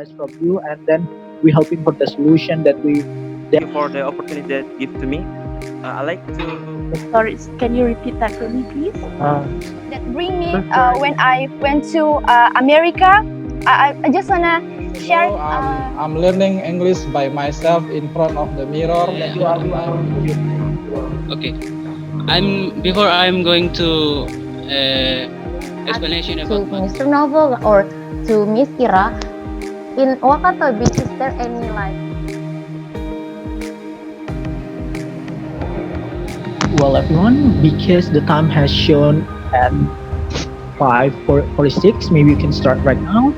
ideas from you, and then we hoping for the solution that we. Thank you for the opportunity that give to me. I like to. Sorry, can you repeat that for me, please? That bring me when I went to America. I just wanna share. Hello, I'm learning English by myself in front of the mirror. Okay. Before I'm going to explanation to about my Mr. Novel or to Miss Ira, in Wakatobi, is there any like? Well, everyone, because the time has shown at 5:46, maybe we can start right now.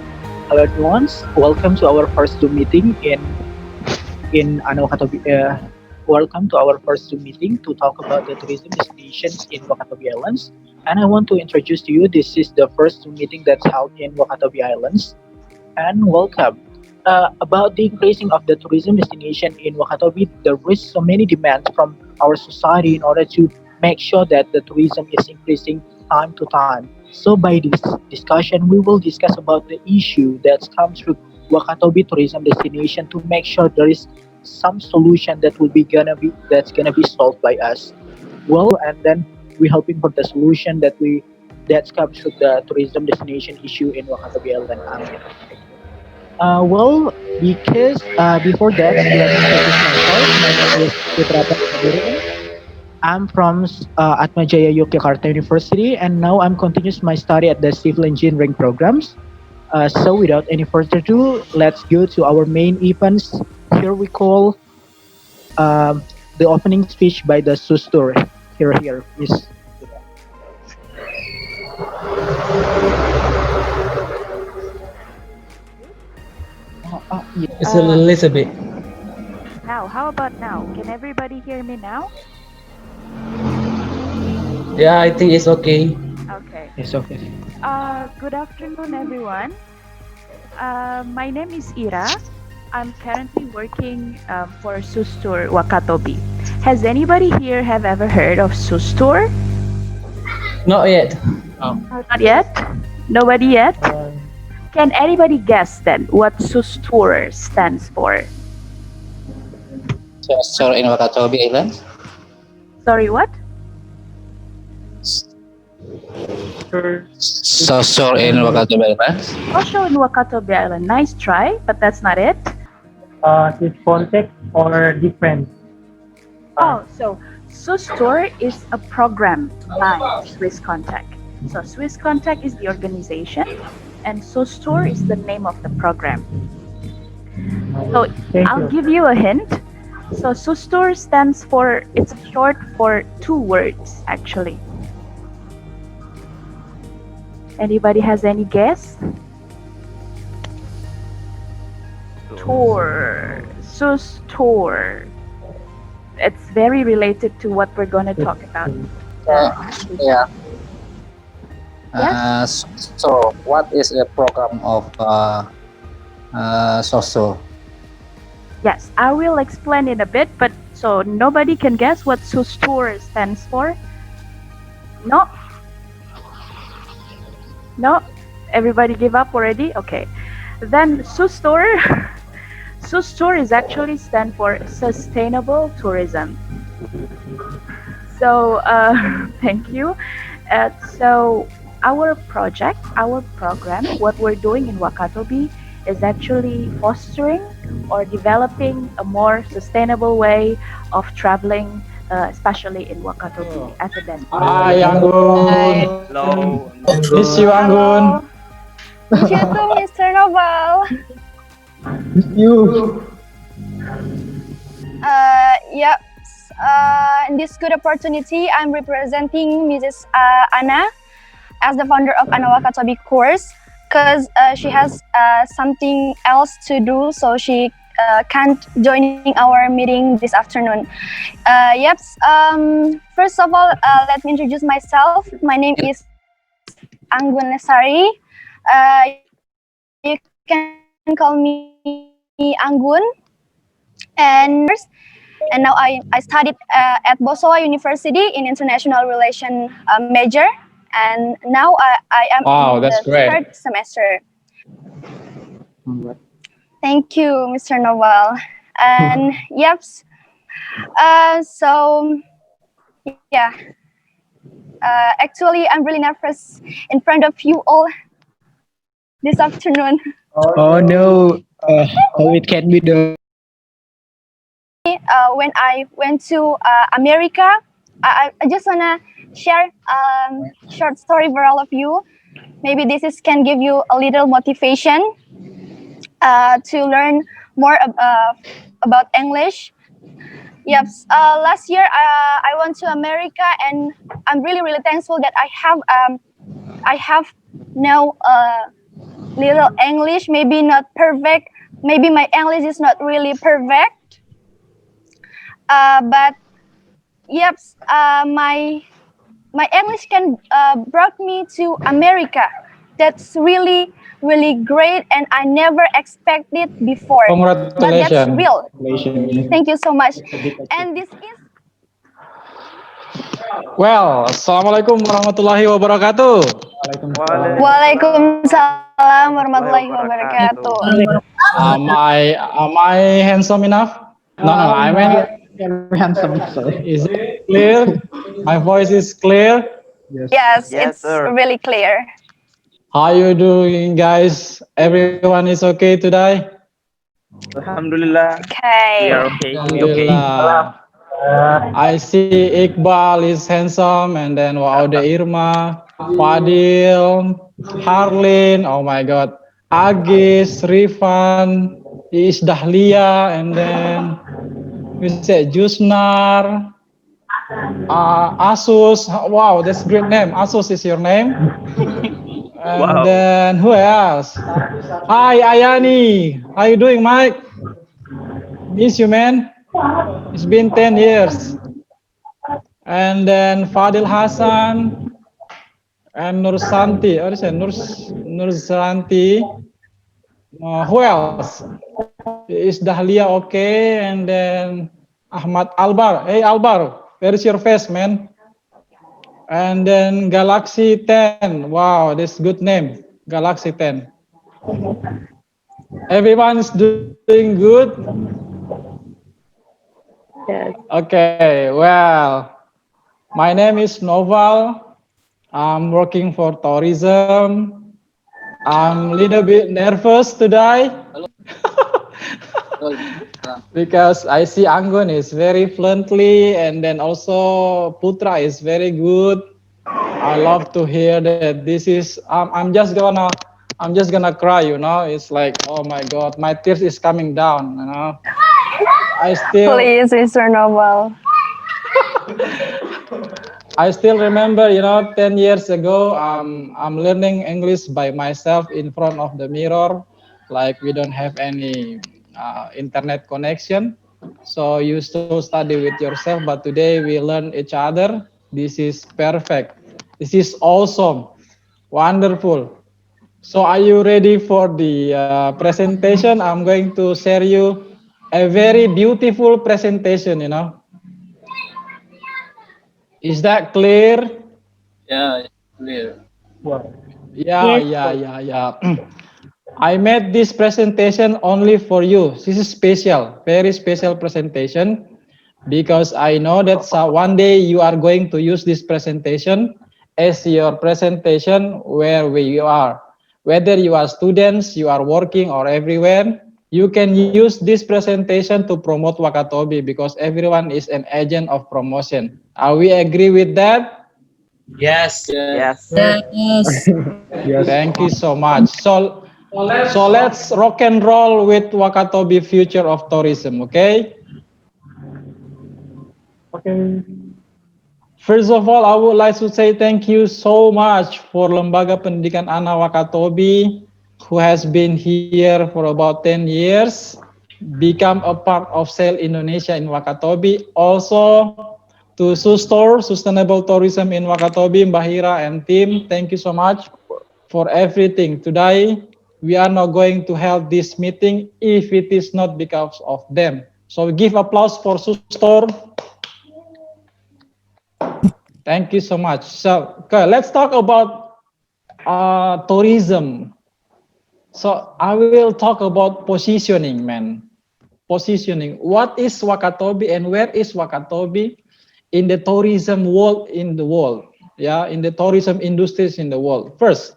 Hello, everyone. Welcome to our first Zoom meeting in Wakatobi. Welcome to our first Zoom meeting to talk about the tourism destinations in Wakatobi Islands. And I want to introduce to you, this is the first Zoom meeting that's held in Wakatobi Islands. And welcome. About the increasing of the tourism destination in Wakatobi, there is so many demands from our society in order to make sure that the tourism is increasing time to time. So by this discussion, we will discuss about the issue that comes through Wakatobi tourism destination to make sure there is some solution that that's gonna be solved by us. Well, and then we're hoping for the solution that comes through the tourism destination issue in Wakatobi Island. Well, because before that, let me introduce myself. My name is Putra Pradirian. I'm from Atmajaya Yogyakarta University, and now I'm continuing my study at the civil engineering programs. So, without any further ado, let's go to our main events. Here we call the opening speech by the Sustur. Here, Miss. It's a little bit. Now, how about now? Can everybody hear me now? Yeah, I think it's okay. Okay. It's okay. Good afternoon, everyone. My name is Ira. I'm currently working for Sustur Wakatobi. Has anybody here have ever heard of Sustur? Not yet. Not yet? Nobody yet? Can anybody guess then what Sustur stands for? Social in Wakatobi Island. Sorry, what? Social in Wakatobi Island. Social in Wakatobi Island. Nice try, but that's not it. Is context or different? Oh, so Sustur is a program by Swiss Contact. So Swiss Contact is the organization, and Sustur is the name of the program. So I'll give you a hint. So Sustur stands for, it's short for two words actually. Anybody has any guess? Tour. Sustur. It's very related to what we're going to talk about. Yeah. Yes? So, what is the program of social? Yes, I will explain in a bit, but so nobody can guess what Sustur stands for? No? No? Everybody give up already? Okay. Then Sustur, Sustur is actually stand for sustainable tourism. So, thank you. So our project, our program, what we're doing in Wakatobi is actually fostering or developing a more sustainable way of traveling, especially in Wakatobi as a destination. Hi, Anggun. Hello. Miss you, Anggun. Miss you too, Mr. Novel. Miss you. Yep. In this good opportunity, I'm representing Mrs. Anna as the founder of Anna Wakatobi course, because she has something else to do, so she can't join our meeting this afternoon. Yep. First of all, let me introduce myself. My name is Anggun Lesari. You can call me Anggun. And now I studied at Bosowa University in International Relation major. And now I am Wow, in that's the great. third semester. Thank you, Mr. Novel. And yep. So yeah. Actually, I'm really nervous in front of you all this afternoon. Oh no, how it can be done? When I went to America, I just wanna share short story for all of you. Maybe can give you a little motivation to learn more about English. Yep. Last year I went to America, and I'm really thankful that I have now little English. Maybe not perfect. Maybe my English is not really perfect. But yep. My English can brought me to America. That's really great, and I never expected before. But that's Congratulations. real. Thank you so much. And this is Well, Assalamualaikum warahmatullahi wabarakatuh. Waalaikumsalam warahmatullahi wabarakatuh. Am I handsome enough? No, I mean, Very handsome, sorry. is it clear? My voice is clear. Yes, Yes, it's sir. really clear. How you doing, guys? Everyone is okay today? Alhamdulillah. Okay. We are okay. Alhamdulillah. I see Iqbal is handsome, and then Waude Irma, Fadil, Harlin, oh my god, Agis, Rifan, Is Dahlia, and then we say Jusnar, Asus. Wow, that's great name. Asus is your name. And Wow. then who else? Hi Ayani, how you doing, Mike? Miss you, man. It's been 10 years. And then Fadil Hasan and Nursanti. What is it? Nursanti. Who else? Is Dahlia okay? And then Ahmad Albar. Hey Albar, where is your face, man? And then Galaxy 10. Wow, this good name. Galaxy 10. Everyone's doing good. Yes. Okay, well, my name is Noval. I'm working for tourism. I'm a little bit nervous today because I see Anggun is very fluently, and then also Putra is very good. I love to hear that. This is I'm just gonna cry, you know. It's like, oh my god, my tears is coming down, you know. Please, Mr. Novel. I still remember, you know, 10 years ago, I'm learning English by myself in front of the mirror. Like, we don't have any internet connection. So you still study with yourself, but today we learn each other. This is perfect. This is awesome. Wonderful. So are you ready for the presentation? I'm going to share you a very beautiful presentation, you know. Is that clear? Yeah, clear. Yeah. I made this presentation only for you. This is special, very special presentation, because I know that one day you are going to use this presentation as your presentation wherever you are. Whether you are students, you are working, or everywhere, you can use this presentation to promote Wakatobi, because everyone is an agent of promotion. Are we agree with that? Yes. Yes. Thank you so much. So let's rock and roll with Wakatobi Future of Tourism, okay? Okay. First of all, I would like to say thank you so much for Lembaga Pendidikan Anak Wakatobi, who has been here for about 10 years, become a part of Sail Indonesia in Wakatobi. Also to Sustor, Sustainable Tourism in Wakatobi, Mbahira and team, thank you so much for everything. Today, we are not going to have this meeting if it is not because of them. So give applause for Sustor. Thank you so much. So, okay, let's talk about tourism. So I will talk about positioning, man. Positioning. What is Wakatobi and where is Wakatobi in the tourism world in the world? Yeah, in the tourism industries in the world. First,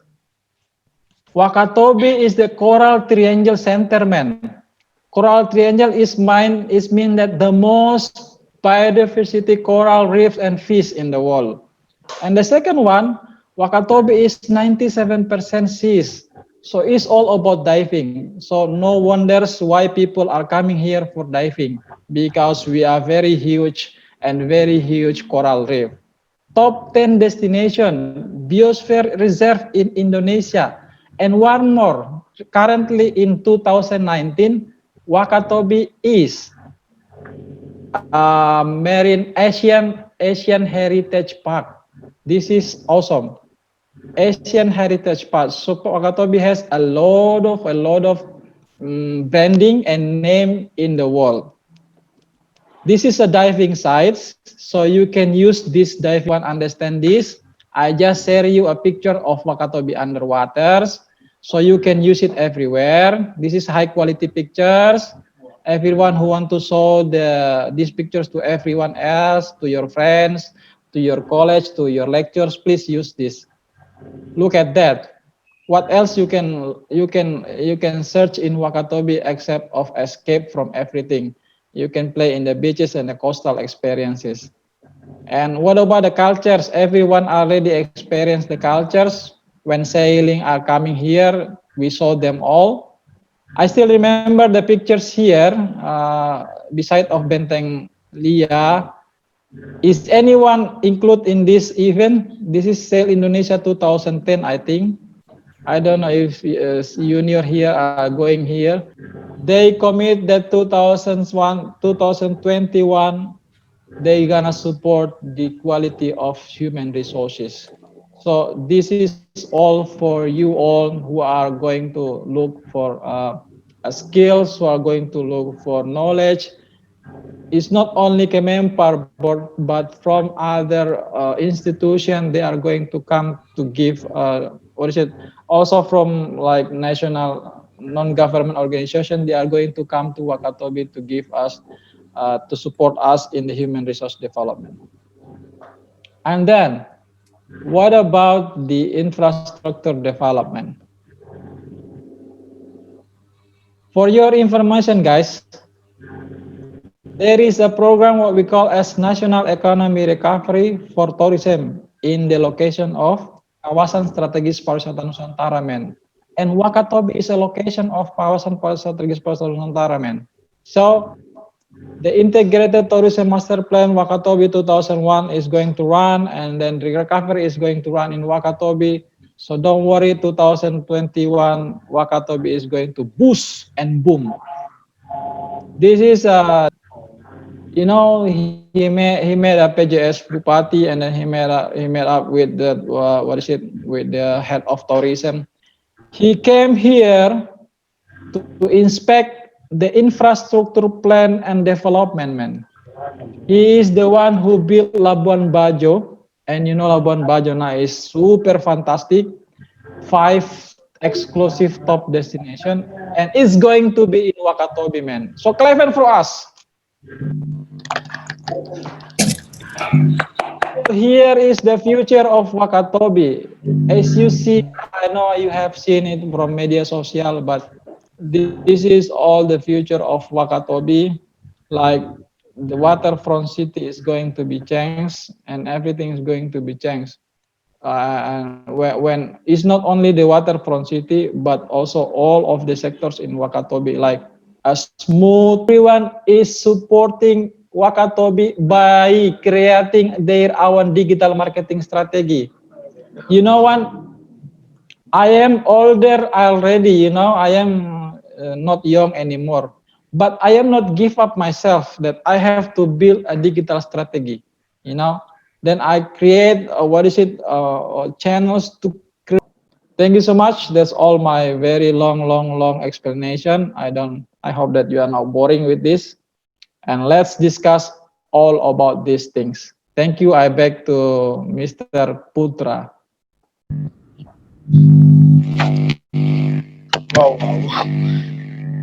Wakatobi is the coral triangle center, man. Coral triangle is mean that the most biodiversity coral reefs and fish in the world. And the second one, Wakatobi is 97% seas. So it's all about diving. So no wonders why people are coming here for diving, because we are very huge and very huge coral reef. Top 10 destination, Biosphere Reserve in Indonesia. And one more, currently in 2019, Wakatobi is Marine Asian Heritage Park. This is awesome. Asian Heritage Park. So Wakatobi has a lot of branding and name in the world. This is a diving site, so you can use this diving. Want understand this? I just share you a picture of Wakatobi underwaters, so you can use it everywhere. This is high quality pictures. Everyone who want to show these pictures to everyone else, to your friends, to your college, to your lectures, please use this. Look at that. What else you can search in Wakatobi except of escape from everything? You can play in the beaches and the coastal experiences. And what about the cultures? Everyone already experienced the cultures. When sailing are coming here, we saw them all. I still remember the pictures here, beside of Benteng Lia. Is anyone included in this event? This is Sail Indonesia 2010, I think. I don't know if junior here are going here. They commit that 2021, they gonna support the quality of human resources. So this is all for you all who are going to look for skills, who are going to look for knowledge. It's not only Kemenpar, but from other institutions, they are going to come to give, what is it? Also from like national non-government organization, they are going to come to Wakatobi to give us, to support us in the human resource development. And then, what about the infrastructure development? For your information, guys, there is a program what we call as National Economy Recovery for Tourism in the location of Kawasan Strategis Pariwisata Nusantara, men. And Wakatobi is a location of Kawasan Strategis Pariwisata Nusantara, men. So the Integrated Tourism Master Plan Wakatobi 2001 is going to run, and then the recovery is going to run in Wakatobi. So don't worry, 2021 Wakatobi is going to boost and boom. This is you know, he made a PJS Bupati, and then he made up with the with the head of tourism. He came here to inspect the infrastructure plan and development, man. He is the one who built Labuan Bajo, and you know Labuan Bajo now is super fantastic. 5 exclusive top destination, and it's going to be in Wakatobi, man. So Cleven for us. Here is the future of Wakatobi. As you see, I know you have seen it from media social, but this is all the future of Wakatobi. Like the waterfront city is going to be changed, and everything is going to be changed. And when it's not only the waterfront city, but also all of the sectors in Wakatobi, like a smooth. Everyone is supporting Wakatobi by creating their own digital marketing strategy. You know what? I am older already, you know, I am not young anymore, but I am not give up myself that I have to build a digital strategy, you know. Then I create, channels to create. Thank you so much. That's all my very long explanation. I hope that you are not boring with this. And let's discuss all about these things. Thank you. I back to Mr. Putra. Wow,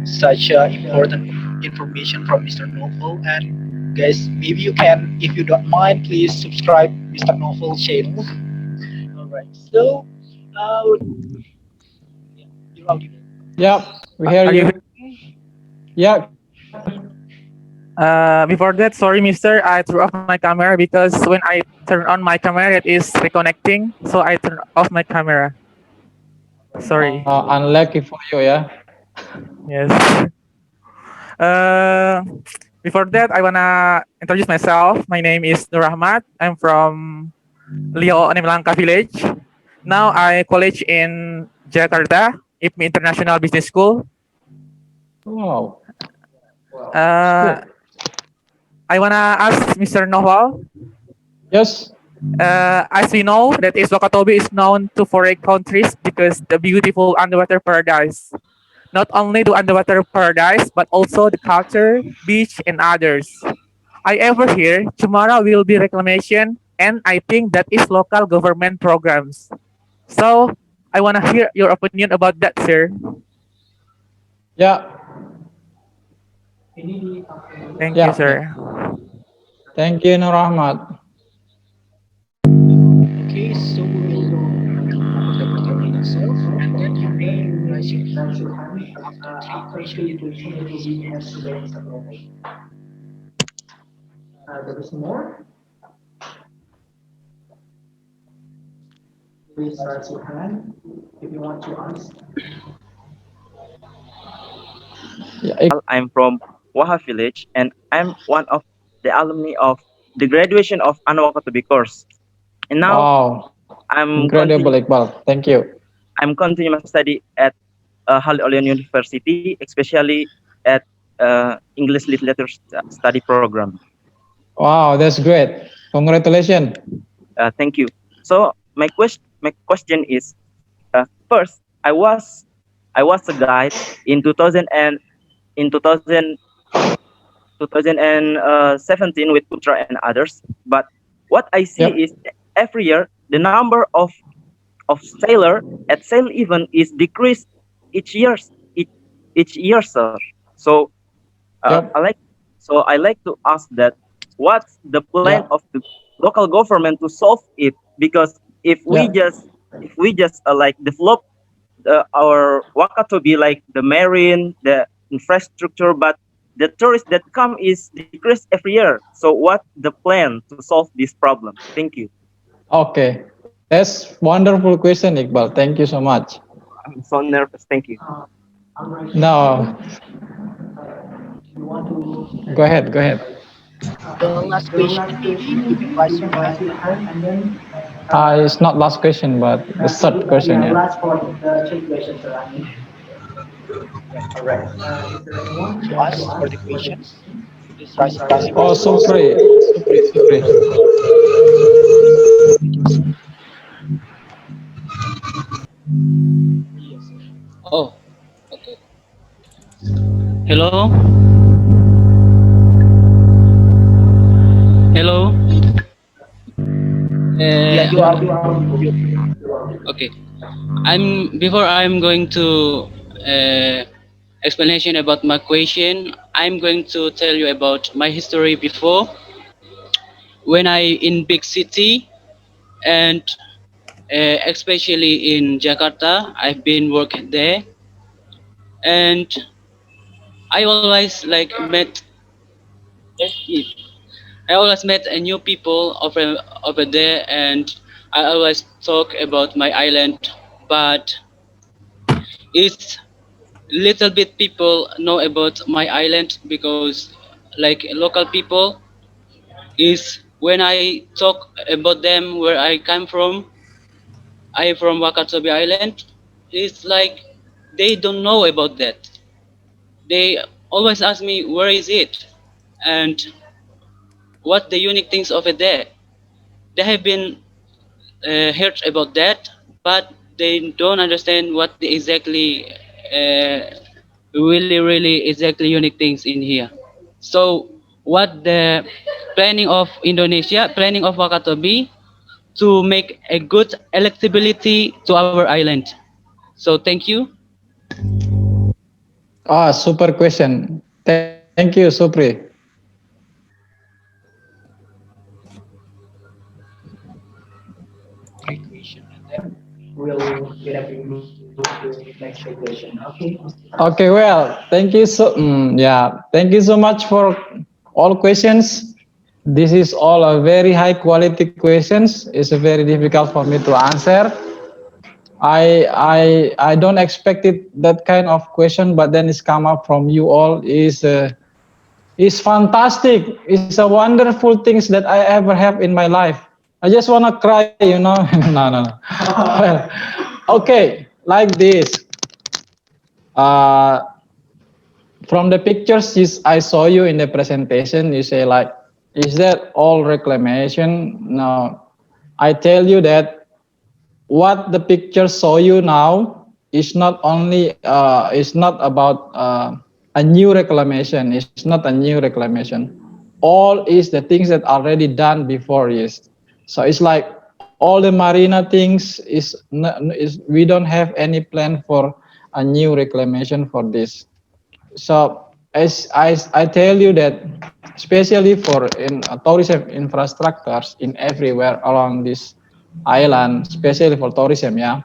such important information from Mr. Novel. And guys, maybe you can, if you don't mind, please subscribe Mr. Novel channel. All right. So, yeah, you're audible. Yep, we hear Are you? you. Yeah, Before that, sorry, Mister, I threw off my camera because when I turn on my camera, it is reconnecting. So I turn off my camera. Sorry. unlucky for you, yeah. Yes. Before that, I wanna introduce myself. My name is Nur Ahmad. I'm from Leo Anemelangka village. Now I college in Jakarta, IPMI International Business School. Wow. Uh, I wanna ask Mr. Noval. Yes. As we know, that is Wakatobi is known to foreign countries because the beautiful underwater paradise. Not only the underwater paradise, but also the culture, beach, and others. I ever hear tomorrow will be reclamation, and I think that is local government programs. So I wanna hear your opinion about that, sir. Yeah. Thank Yeah. you, sir. Thank you, Nur Ahmad. Okay, so we will put the program itself, and then you may raise your hand after three questions. It will be answered by Mr. Novel. There is more. Please raise your hand if you want to ask. Yeah, I'm from Waha village, and I'm one of the alumni of the graduation of Anawakatobi course. And now wow. I'm Incredible, Iqbal. Thank you. continuing my study at Halle Olion University, especially at English Literature Study Program. Wow, that's great. Congratulations. Thank you. So my question is, first I was a guide in 2000 and in 2017 with Putra and others. But what I see Yep. is every year the number of sailor at sail event is decreased each year, each year, sir. So Yep. I like to ask that what's the plan Yeah. of the local government to solve it? Because if we Yeah. just like develop our Wakatobi like the marine, the infrastructure, but the tourists that come is decreased every year. So what the plan to solve this problem? Thank you. Okay. That's wonderful question, Iqbal. Thank you so much. I'm so nervous. Thank you. No, You want to go ahead. Go ahead. the last question maybe you can raise your hand and then It's not last question, but the third question. yeah, Yeah. last for the three questions sir. I mean. All right. Is there anyone to ask for the questions? Please raise your hand. Oh, Supri. Supri. Yes. Oh, okay. Hello. Hello. Yeah, you are. Okay. I'm going to explanation about my question. I'm going to tell you about my history before when I in big city and especially in Jakarta. I've been working there, and I always like met. I always met a new people over there, and I always talk about my island, but it's little bit people know about my island because like local people is when I talk about them where I come from. I from Wakatobi Island. It's like they don't know about that. They always ask me where is it and what the unique things over there. They have been heard about that, but they don't understand what the exactly really exactly unique things in here. So what the planning of Wakatobi to make a good electability to our island. So thank you. Ah, super question. Thank you, Supri. Great question, and then we'll get up to next question. Okay. Okay, well, thank you so much for all questions. This is all a very high quality questions. It's very difficult for me to answer. I don't expect it that kind of question, but then it's come up from you all is fantastic. It's a wonderful things that I ever have in my life. I just wanna cry, you know. No. Well, okay, like this. Uh, from the pictures I saw you in the presentation, you say like, is that all reclamation? No, I tell you that what the picture show you now is not about a new reclamation. It's not a new reclamation. All is the things that already done before is. So it's like all the marina things is we don't have any plan for a new reclamation for this. So as I tell you that, especially for in tourism infrastructures in everywhere along this island, especially for tourism, yeah,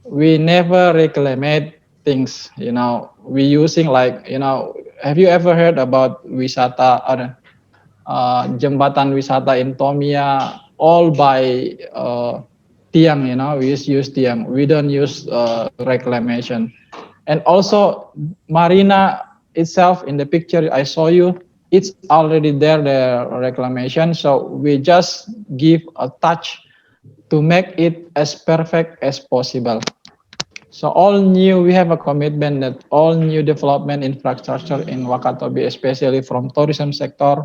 we never reclaim things. You know, we using like, you know, have you ever heard about wisata or jembatan wisata in Tomia all by tiang? You know, we use tiang. We don't use reclamation. And also marina itself in the picture I saw you, it's already there the reclamation. So we just give a touch to make it as perfect as possible. So all new, we have a commitment that all new development infrastructure in Wakatobi, especially from tourism sector,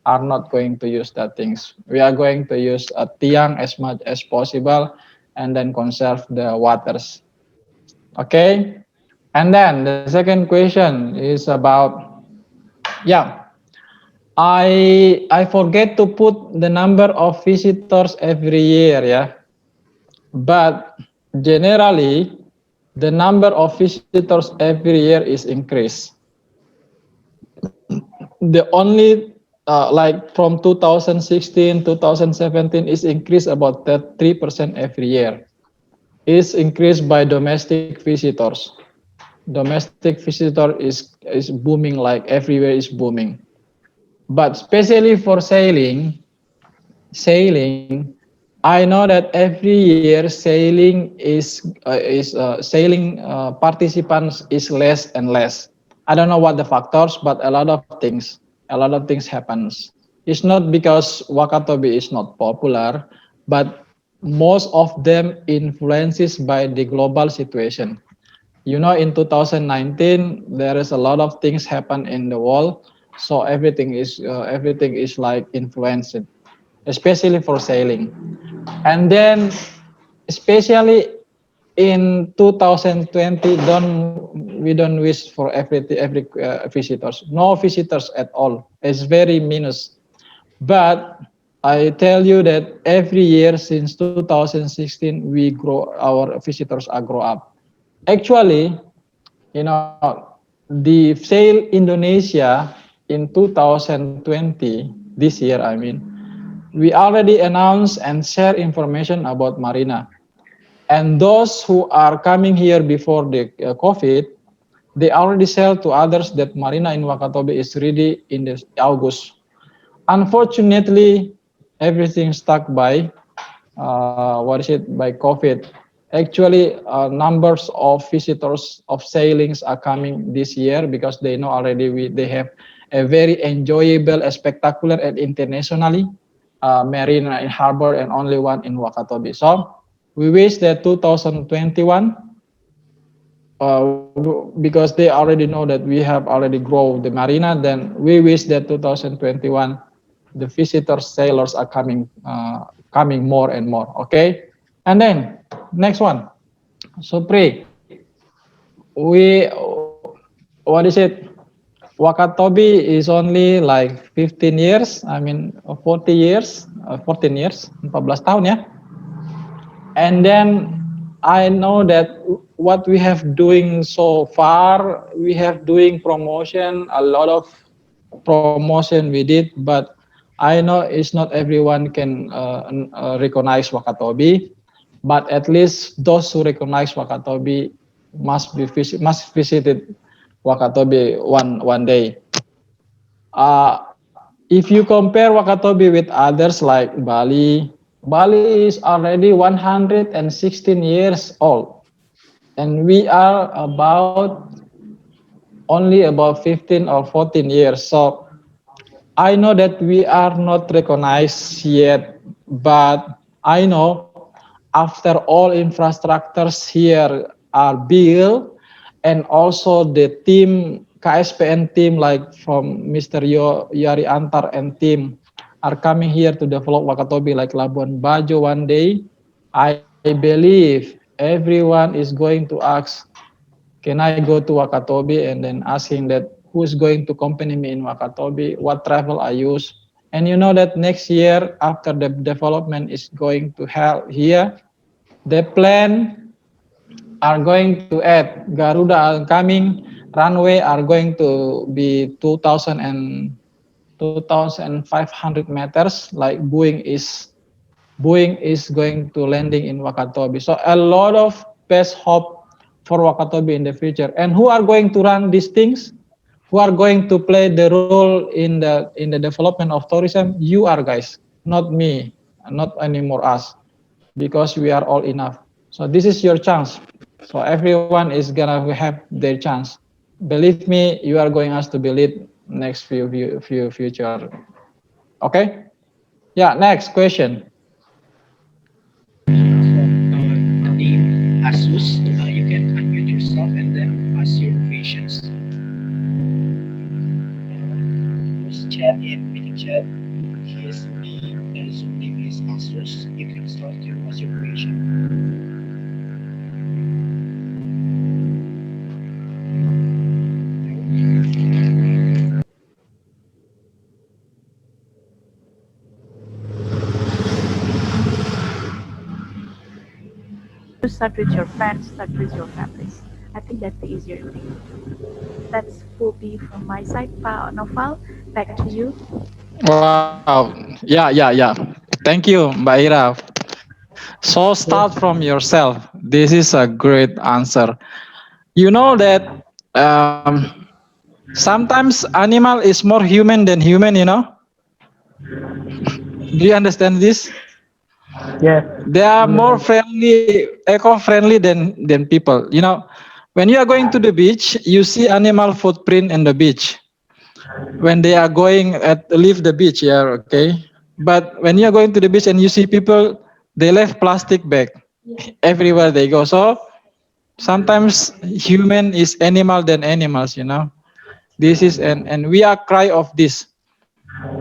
are not going to use that things. We are going to use a tiang as much as possible and then conserve the waters. Okay. And then the second question is about, yeah, I forget to put the number of visitors every year, yeah. But generally, the number of visitors every year is increased. The only like from 2016, 2017 is increased about 3% every year. Is increased by domestic visitors. Domestic visitor is booming, like everywhere is booming. But especially for sailing, I know that every year sailing participants is less and less. I don't know what the factors, but a lot of things happens. It's not because Wakatobi is not popular, but most of them influences by the global situation. You know, in 2019 there is a lot of things happen in the world, so everything is like influenced, especially for sailing. And then especially in 2020, we don't wish for every visitors, no visitors at all. It's very minus. But I tell you that every year since 2016 we grow, our visitors are grow up. Actually, you know, the Sail Indonesia in 2020, this year, I mean, we already announced and share information about Marina. And those who are coming here before the COVID, they already sell to others that Marina in Wakatobi is ready in this August. Unfortunately, everything stuck by by COVID. Actually, numbers of visitors of sailings are coming this year because they know already they have a very enjoyable, spectacular, and internationally marina in harbor and only one in Wakatobi. So we wish that 2021, because they already know that we have already grown the marina, then we wish that 2021 the visitors sailors are coming more and more. Okay. And then next one, Supri, we, what is it, Wakatobi is only like 15 years, I mean 40 years, 14 years, 14 tahun ya. And then I know that what we have doing so far, we have doing promotion, a lot of promotion we did, but I know it's not everyone can recognize Wakatobi, but at least those who recognize Wakatobi must visited Wakatobi one day. If you compare Wakatobi with others like Bali, Bali is already 116 years old, and we are only about 15 or 14 years. So I know that we are not recognized yet, but I know after all infrastructures here are built, and also the team KSPN team like from Mr. Yari Antar and team are coming here to develop Wakatobi like Labuan Bajo one day. I believe everyone is going to ask, can I go to Wakatobi, and then asking that who's going to accompany me in Wakatobi, what travel I use. And you know that next year after the development is going to help here, the plan are going to add Garuda are coming, runway are going to be 2,000 and 2,500 meters, like Boeing is going to landing in Wakatobi. So a lot of best hope for Wakatobi in the future. And who are going to run these things? Who are going to play the role in the development of tourism? You are, guys, not me, not anymore us, because we are all enough. So this is your chance. So everyone is gonna have their chance. Believe me, you are going us to believe next few future. Okay? Yeah. Next question. Name Asus. You can unmute yourself and then ask your questions. Use chat in meeting chat. His name, Zoom name is Asus. You can start to ask your question. To start with your friends, start with your families. I think that's the easier thing to do. That's will be from my side, Pa Noval. Back to you. Wow. Yeah. Thank you, Mbak Ira. So start from yourself. This is a great answer. You know that sometimes animal is more human than human, you know? Do you understand this? Yes. They are more friendly, eco-friendly than people. You know, when you are going to the beach, you see animal footprint in the beach. When they are going at leave the beach, yeah, okay. But when you are going to the beach and you see people, they left plastic bag everywhere they go. So sometimes human is animal than animals, you know. This is and we are cry of this.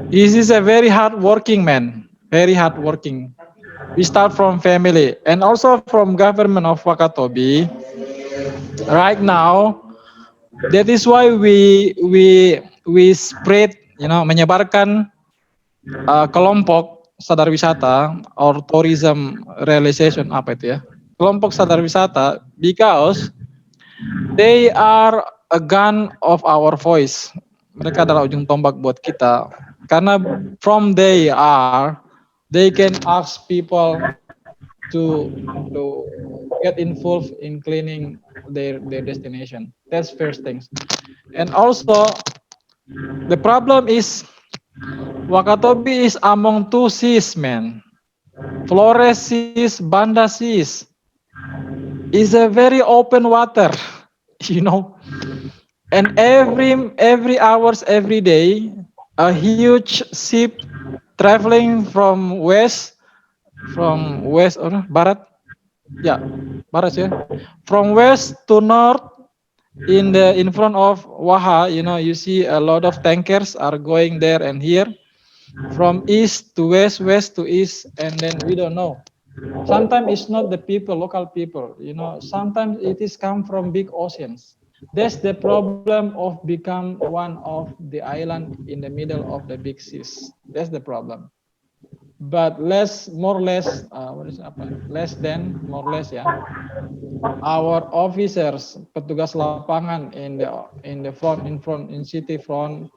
This is a very hard working man, very hard working. We start from family and also from government of Wakatobi. Right now, that is why we spread, you know, menyebarkan kelompok sadar wisata or tourism realization apa itu ya? Kelompok sadar wisata because they are a gun of our voice. Mereka adalah ujung tombak buat kita. Karena from they can ask people to get involved in cleaning their destination. That's first things. And also the problem is Wakatobi is among two seas, man. Flores Seas, Banda Seas is a very open water, you know. And every hours, every day, a huge ship traveling from west or barat, yeah, barat ya, from west to north in front of Waha. You know, you see a lot of tankers are going there and here, from east to west, west to east, and then we don't know. Sometimes it's not the people, local people, you know. Sometimes it is come from big oceans. That's the problem of become one of the island in the middle of the big seas. That's the problem. but more or less, what is apa? Less than, more or less ya. Our officers, petugas lapangan in the front, in city front,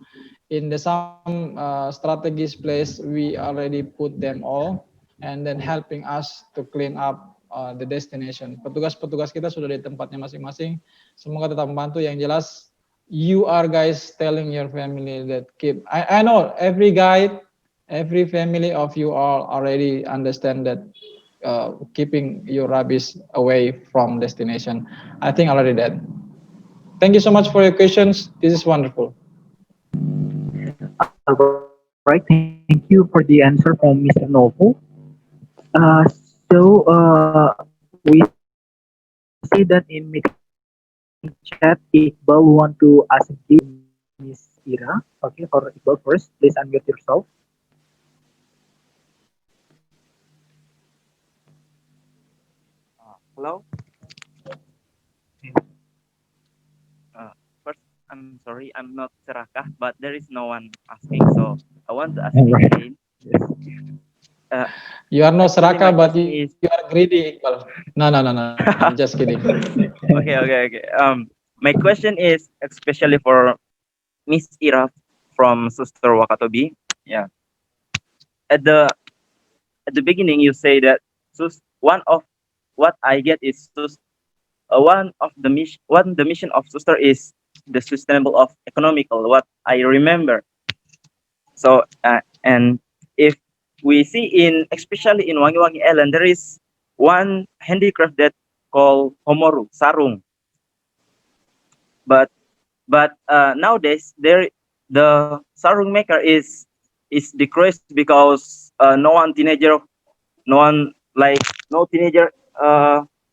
in the some strategist place, we already put them all, and then helping us to clean up the destination. Petugas-petugas kita sudah di tempatnya masing-masing. Semoga tetap membantu. Yang jelas, you are guys telling your family that keep. I know every guide, every family of you all already understand that keeping your rabbits away from destination. I think already that. Thank you so much for your questions. This is wonderful. All right, thank you for the answer from Mr. Novo. We see that in meeting chat, Iqbal want to ask Miss Ira. Okay, for Iqbal first, please unmute yourself. Hello. First, I'm sorry, I'm not Serakah, but there is no one asking, so I want to ask again. You are not actually, Serakah, my but question is- you are greedy, Iqbal. No. I'm just kidding. Okay. My question is especially for Miss Ira from Suster Wakatobi. Yeah. At the beginning, you say that one of what I get is one of the mission of Suster is the sustainable of economical. What I remember. So and if we see especially in Wangi-Wangi Island, there is one handicraft that called homoru sarung. But nowadays the sarung maker is decreased because no teenager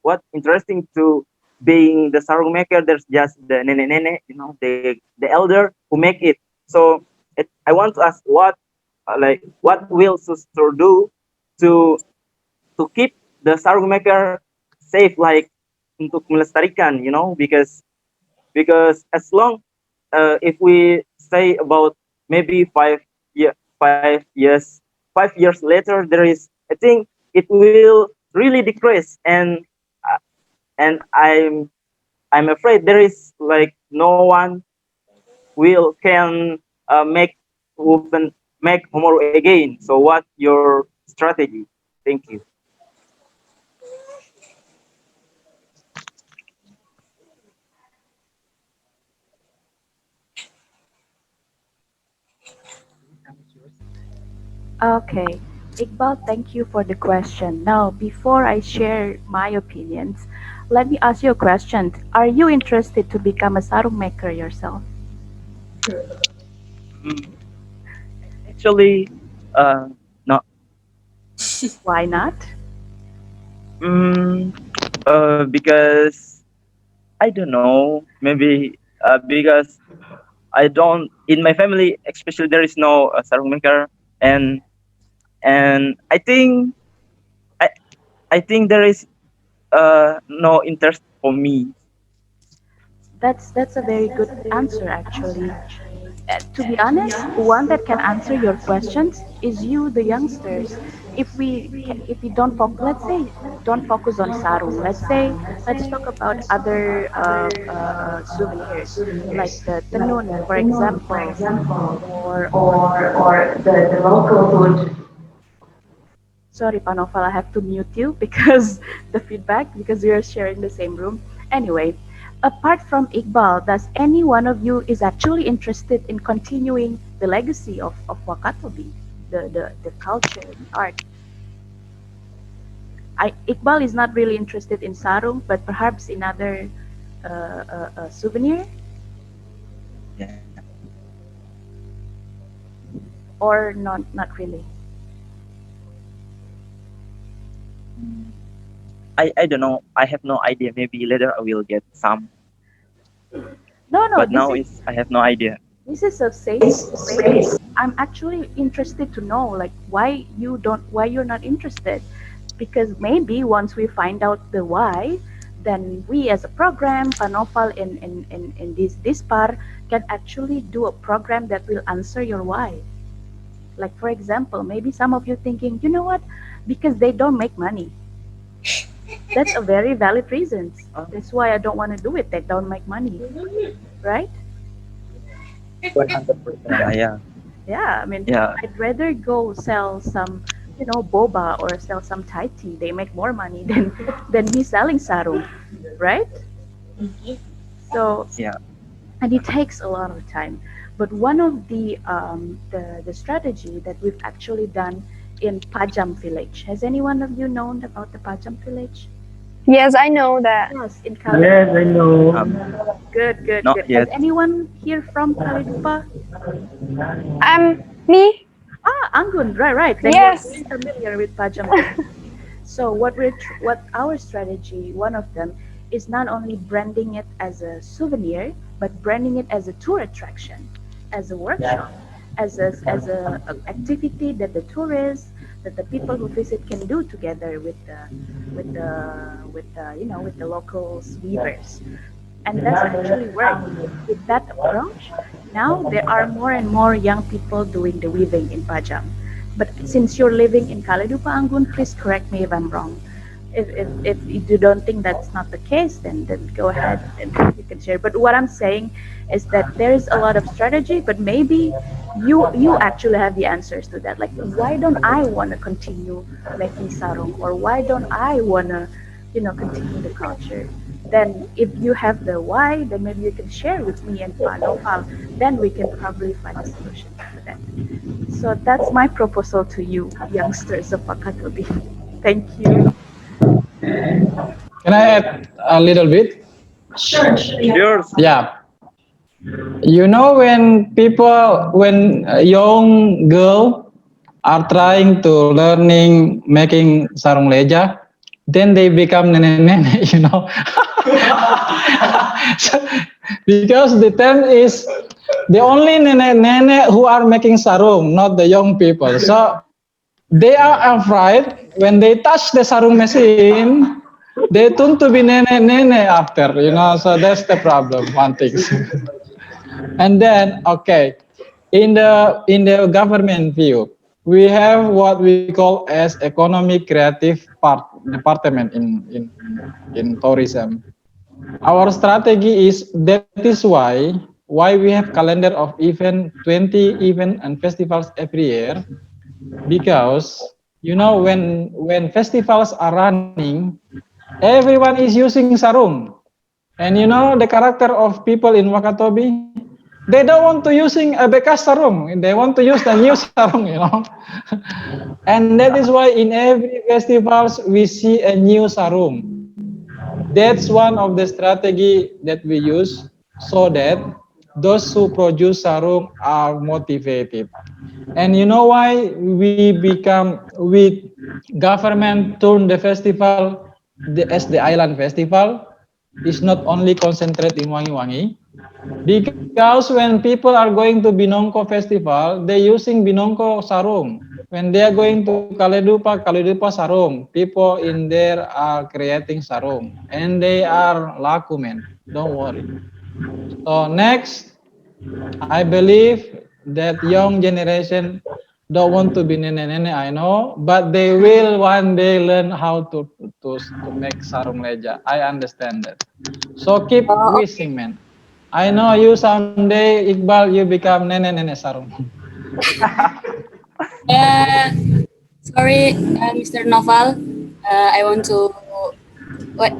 what interesting to being the sarung maker. There's just the nene, the elder who make it. So I want to ask what will Suster do to keep the sarung maker safe, like untuk melestarikan, because as long if we say about maybe 5 years later, there is, I think it will really decrease, and I'm afraid there is like no one can make homework again. So what your strategy? Thank you. Okay, Iqbal, thank you for the question. Now, before I share my opinions, let me ask you a question. Are you interested to become a sarung maker yourself? Actually, no. Why not? Because I don't know. Maybe because I don't, in my family, especially, there is no sarung maker, and I think there is no interest for me. That's a very good answer, actually. To be honest, one that can answer your questions is you, the youngsters. If we don't focus, let's say, don't focus on sarung. Let's talk about other souvenirs like the tenun, for example, or the local food. Sorry, Panoval, I have to mute you because the feedback, because we are sharing the same room. Anyway, apart from Iqbal, does any one of you is actually interested in continuing the legacy of Wakatobi, the culture, the art? Iqbal is not really interested in sarung, but perhaps in other souvenir? Yeah. Or not really? I don't know. I have no idea. Maybe later I will get some. No, But now I have no idea. this is a safe space. I'm actually interested to know, like, why you're not interested, because maybe once we find out the why, then we as a program, Panopal in this Dispar, can actually do a program that will answer your why. Like, for example, maybe some of you thinking, you know what, because they don't make money. That's a very valid reason. That's why I don't want to do it. They don't make money, right? 100%. Yeah. Yeah, I mean, Yeah. I'd rather go sell some, boba or sell some Thai tea. They make more money than me selling sarung, right? So, Yeah. and it takes a lot of time. But one of the strategy that we've actually done in Pajam village. Has anyone of you known about the Pajam village? Yes, I know that. Yes, in Kalidupa. I know. Good, good, Not good. yet. Has anyone here from Kalidupa? Me? Anggun, right. Then Yes. you're familiar with Pajam. So what our strategy, one of them, is not only branding it as a souvenir, but branding it as a tour attraction, as a workshop, as a activity that the tourists, that the people who visit can do together with the locals weavers. And that's actually worked. With that approach, now there are more and more young people doing the weaving in Pajam. But since you're living in Kalidupa, Anggun, please correct me if I'm wrong. If you don't think that's not the case, then go ahead and you can share. But what I'm saying is that there is a lot of strategy, but maybe you actually have the answers to that. Like, why don't I want to continue making sarung, or why don't I want to, continue the culture? Then if you have the why, then maybe you can share with me and Pak Noval. Then we can probably find a solution for that. So that's my proposal to you, youngsters of Wakatobi. Thank you. Can I add a little bit? Sure. Yeah. You know, when a young girl are trying to learning making sarung leja, then they become nenek-nenek, So, because the term is the only nenek-nenek who are making sarung, not the young people. So they are afraid when they touch the sarung machine, they turn to be nenek-nenek after, so that's the problem, one thing. And then, okay, in the government view, we have what we call as economic creative department in tourism. Our strategy is that is why we have calendar of 20 event and festivals every year, because when festivals are running, everyone is using sarung. And the character of people in Wakatobi, they don't want to using a bekas sarung. They want to use the new sarung, And that is why in every festivals we see a new sarung. That's one of the strategy that we use, so that those who produce sarung are motivated. And you know why we government turn the festival as the island festival? Is not only concentrate in Wangi-Wangi, because when people are going to Binongko festival, they using Binongko sarung. When they are going to Kalidupa sarung. People in there are creating sarung, and they are laku, man. Don't worry. So next, I believe that young generation don't want to be nenek-nenek, I know, but they will one day learn how to make sarung leja. I understand that. So keep wishing, man. I know you someday, Iqbal, you become nenek-nenek sarung. Sorry, Mr. Noval. I want to what?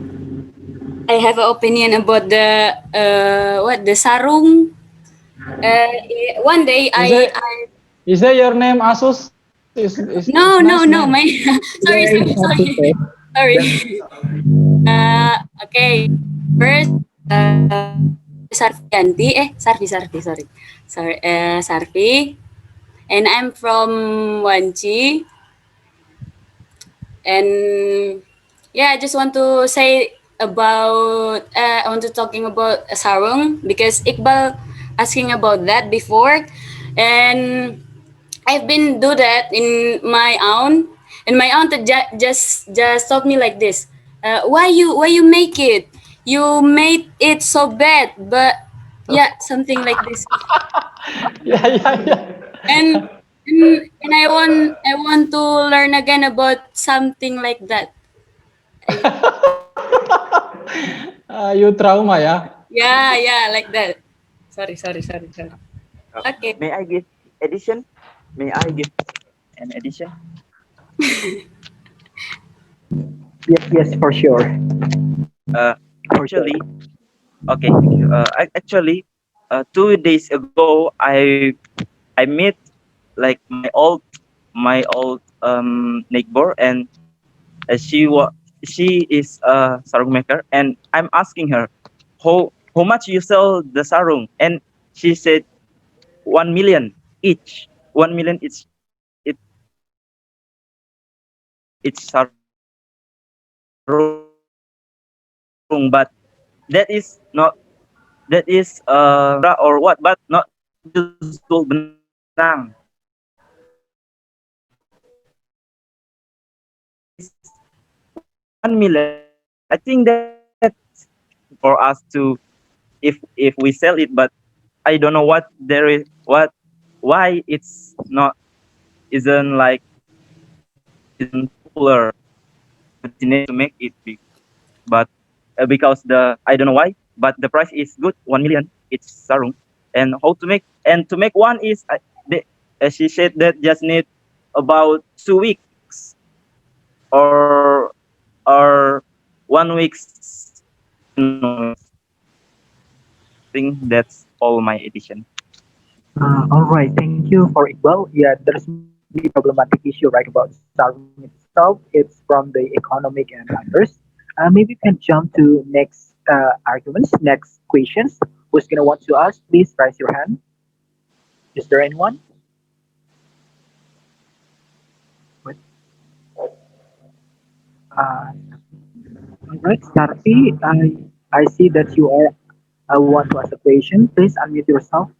I have an opinion about the sarung. One day Is that your name, Asus? No, nice no. name. My sorry. Okay. First, Sarvi, sorry. Sarvi. And I'm from Wanchi. And yeah, I just want to say about I want to talking about sarung because Iqbal asking about that before, and I've been do that in my own, and my aunt just told me like this. Why you make it? You made it so bad, but yeah, something like this. Yeah. And And I want to learn again about something like that. You trauma ya? Yeah, like that. Sorry. Okay. May I give addition? May I give an addition? Yes, for sure. Actually, okay, thank you. Actually, 2 days ago, I met like my old neighbor, and she is a sarung maker, and I'm asking her how much you sell the sarung, and she said 1 million each. 1 million it it's sarung, but that is not that is or what, but not usual benang. Is 1 million. I think that for us to, if we sell it, but I don't know what there is, what why it's not isn't like isn't popular destination to make it big. But because the I don't know why, but the price is good, 1 million. It's sarung, and how to make one is she said that just need about 2 weeks or 1 week's. No, I think that's all my edition. All right, thank you for Iqbal. Yeah, there's maybe problematic issue right about Sarung itself. It's from the economic and others. Maybe we can jump to next arguments, next questions. Who's gonna want to ask? Please raise your hand. Is there anyone? Wait. All right, Sarti, I see that you are want to ask a question. Please unmute yourself.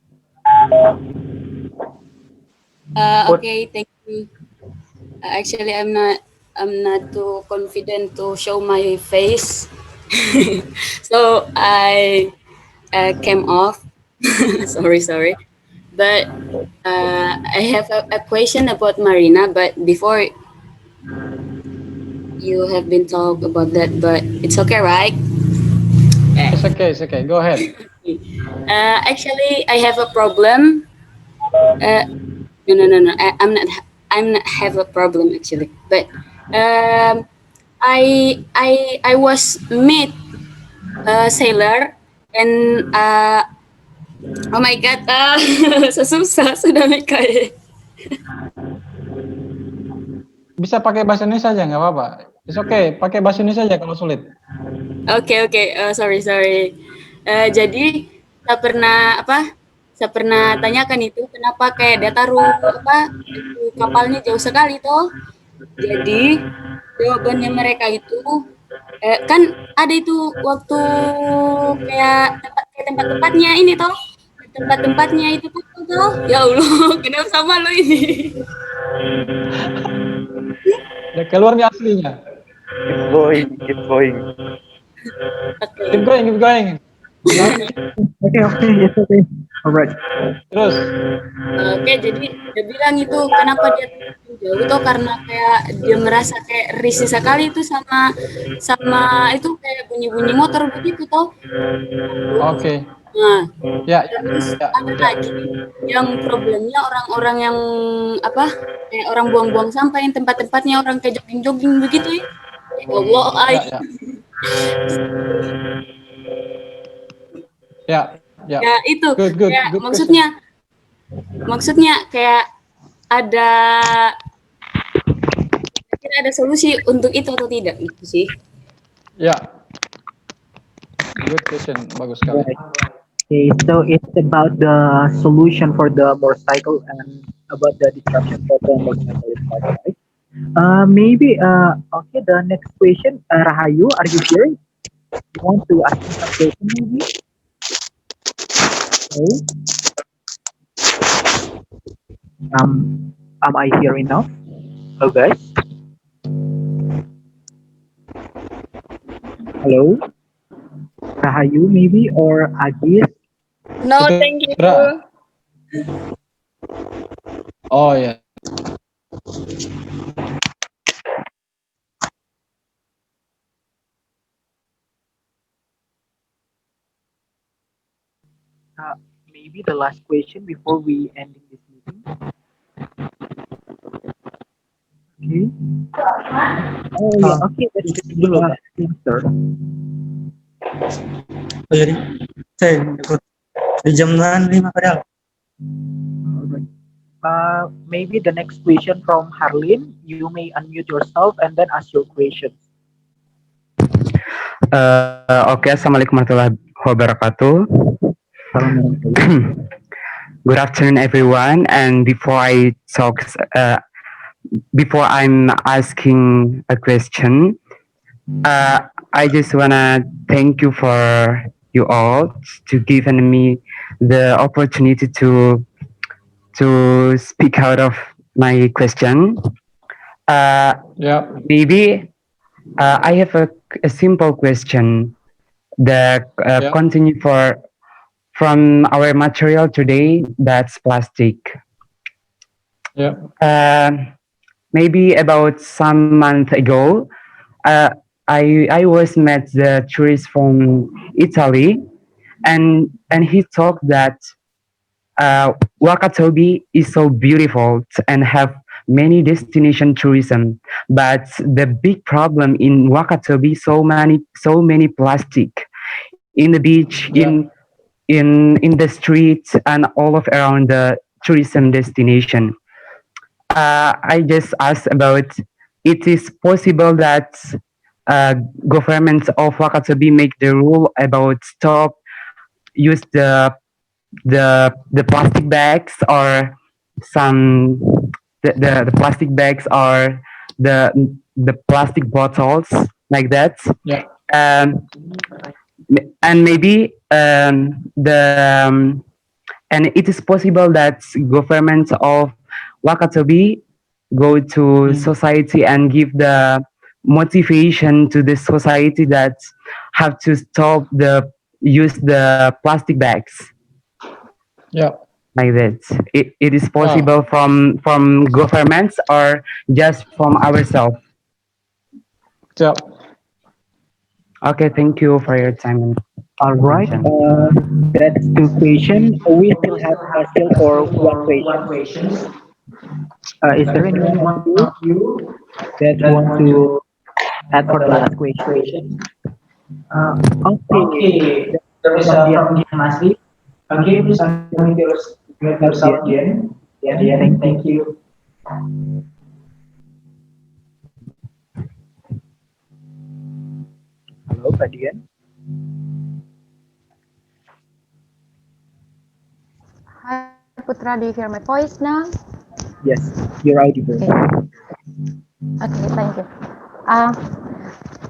What? Okay, thank you. Actually, I'm not too confident to show my face, so I came off. Sorry. But I have a question about Marina. But before you have been talk about that, but it's okay, right? It's okay. Go ahead. Actually, I have a problem. No. I'm not have a problem actually. But I was meet a sailor and oh my god, susah sudah mikir. Bisa pakai bahasa Indonesia aja, nggak apa-apa. It's okay, pakai bahasa Indonesia aja kalau sulit. Oke. Sorry. Jadi saya pernah tanyakan itu kenapa kayak dia taruh itu kapalnya jauh sekali toh. Jadi jawabannya mereka itu kan ada itu waktu kayak tempat-tempatnya ini toh. Tempat-tempatnya itu toh. Ya Allah, kenapa sama lo ini? Ya, keluar nih aslinya. Keep going. Keep going. Okay, it's okay. All right. Terus. Oke, jadi dia bilang itu kenapa dia jauh itu karena kayak dia merasa kayak risih sekali itu sama itu kayak bunyi-bunyi motor begitu toh. Oke. Nah, Ya. terus ada lagi yang problemnya orang-orang yang kayak orang buang-buang sampah yang tempat-tempatnya orang kayak jogging-jogging begitu ya. Ya Allah, Ya. Ya itu. Good. Ya, maksudnya kayak ada solusi untuk itu atau tidak itu sih. Ya. Good question, bagus sekali. Right. Okay, so it's about the solution for the motorcycle and about the disruption for the motorcycle itself, right? Maybe, okay, the next question, Rahayu, are you here? You want to ask me some question maybe? Okay. Am I here enough? Hello, guys? Hello? Rahayu maybe, or Agis? No, thank you. Oh yeah. Maybe the last question before we ending this meeting. Okay. Oh yeah. Okay. That's dulu Pak. Sir. Oh jadi saya ikut di jam 5 padahal. Alright. Maybe the next question from Harlin. You may unmute yourself and then ask your questions. Oke, Assalamualaikum warahmatullahi wabarakatuh. Good afternoon, everyone. And before I'm asking a question, I just wanna thank you for you all to giving me the opportunity to speak out of my question. Yeah. Maybe I have a simple question that Yeah. continue from our material today, that's plastic. Yeah. Maybe about some month ago, I was met the tourist from Italy, and he talked that Wakatobi is so beautiful and have many destination tourism, but the big problem in Wakatobi so many plastic in the beach, Yeah. in the streets and all of around the tourism destination. I just asked about it is possible that governments of Wakatobi make the rule about stop use the plastic bags or some the plastic bags or the plastic bottles like that. Yeah. And maybe and it is possible that governments of Wakatobi go to society and give the motivation to the society that have to stop the use the plastic bags Yeah. like that. It is possible from governments or just from ourselves. Yeah. Okay, thank you for your time. All right. That's two questions. We still have still for one question. Is there anyone of you that want to add for the last question? Okay. From Dian Masri. Okay, please unmute yourself, Dian. Dian, thank you. Hello, Pak Dian. Hi, Putra. Do you hear my voice now? Yes, you're audible. Okay, thank you.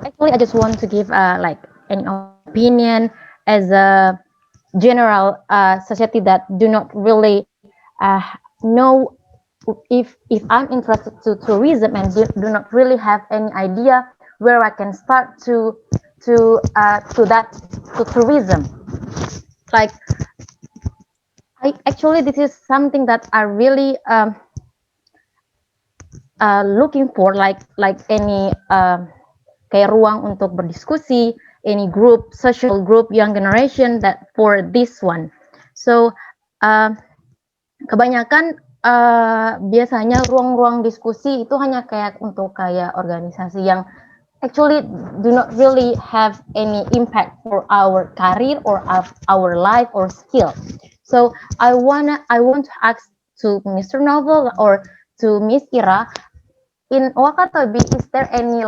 Actually, I just want to give like an opinion as a general society that do not really know if I'm interested to tourism and do not really have any idea where I can start to tourism. Like, actually this is something that I really looking for, like any kayak ruang untuk berdiskusi, any group, social group, young generation that for this one. So kebanyakan biasanya ruang-ruang diskusi itu hanya kayak untuk kayak organisasi yang actually do not really have any impact for our career or our life or skill. So I want to ask to Mr. Novel or to Miss Ira, in Wakatobi, is there any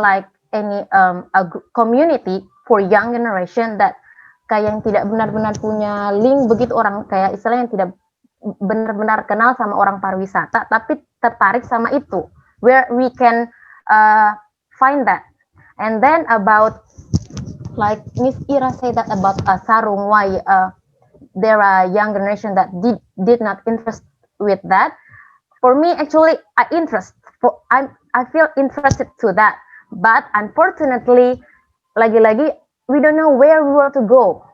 community for young generation that kayak yang tidak benar-benar punya link begitu, orang kayak istilahnya yang tidak benar-benar kenal sama orang pariwisata tapi tertarik sama itu, where we can find that. And then about like Miss Ira said that about sarung, why there are young generation that did not interest with that. For me, actually, I feel interested to that, but unfortunately, lagi-lagi we don't know where we want to go,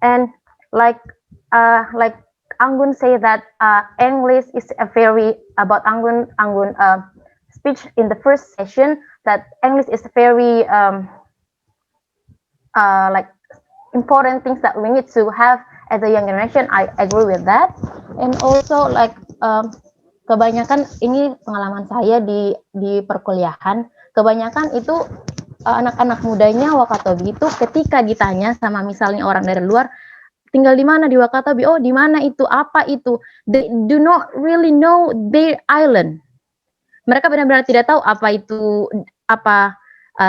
and like Anggun say that English is a very about Anggun speech in the first session that English is very like important things that we need to have as a young generation. I agree with that. And also like kebanyakan ini pengalaman saya di perkuliahan, kebanyakan itu anak-anak mudanya Wakatobi itu ketika ditanya sama misalnya orang dari luar, tinggal di mana di Wakatobi? Oh, di mana itu? Apa itu? They do not really know their island. Mereka benar-benar tidak tahu apa itu, apa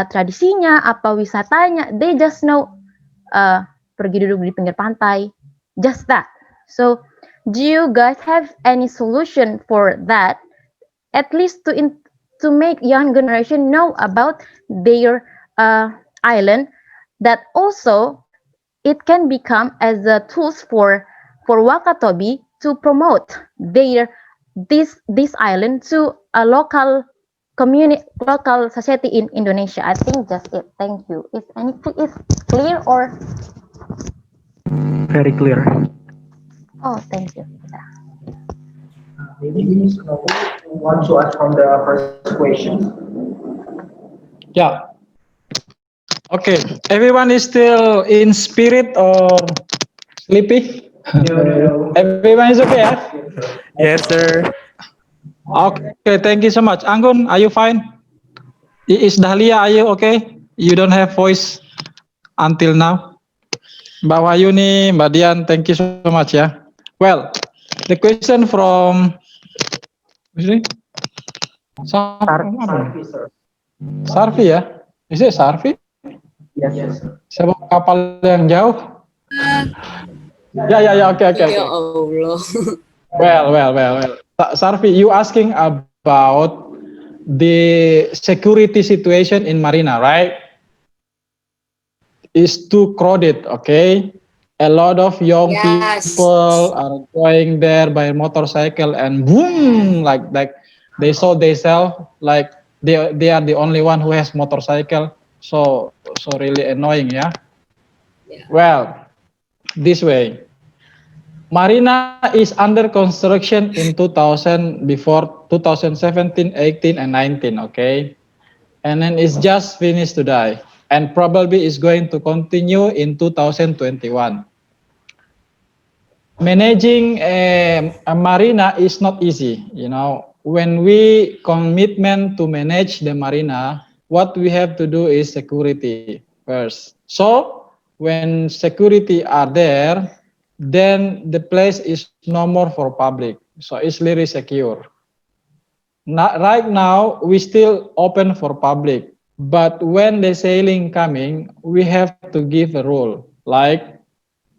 tradisinya, apa wisatanya. They just know pergi duduk di pinggir pantai, just that. So, do you guys have any solution for that? At least to make young generation know about their island, that also it can become as a tools for Wakatobi to promote this island to a local community, local society in Indonesia. I think just it. Thank you. Is anything is clear or? Very clear. Oh, thank you. Maybe we want to ask from the first question. Yeah. Okay. Everyone is still in spirit or sleepy? No. Everyone is okay, yeah? Yes, sir. Okay, thank you so much. Anggun, are you fine? Is Dahlia, are you okay? You don't have voice until now. Mbak Wayuni, Mbak Dian, thank you so much, yeah. Well, the question from Sarfi, sir. Sarfi, ya? Is it Sarfi? Yes. Sebuah kapal yang jauh? Ya, okay. Ya Allah. Well. Sarfi, you asking about the security situation in Marina, right? Is too crowded, okay? A lot of young people are going there by motorcycle and boom, like they saw themselves like they are the only one who has motorcycle. So really annoying, yeah? Well, this way. Marina is under construction in 2017, 18, and 19, okay? And then it's just finished today, and probably is going to continue in 2021. Managing a marina is not easy, you know. When we commitment to manage the marina, what we have to do is security first. So when security are there, then the place is no more for public, so it's very secure. Right now, we still open for public, but when the sailing coming, we have to give a rule, like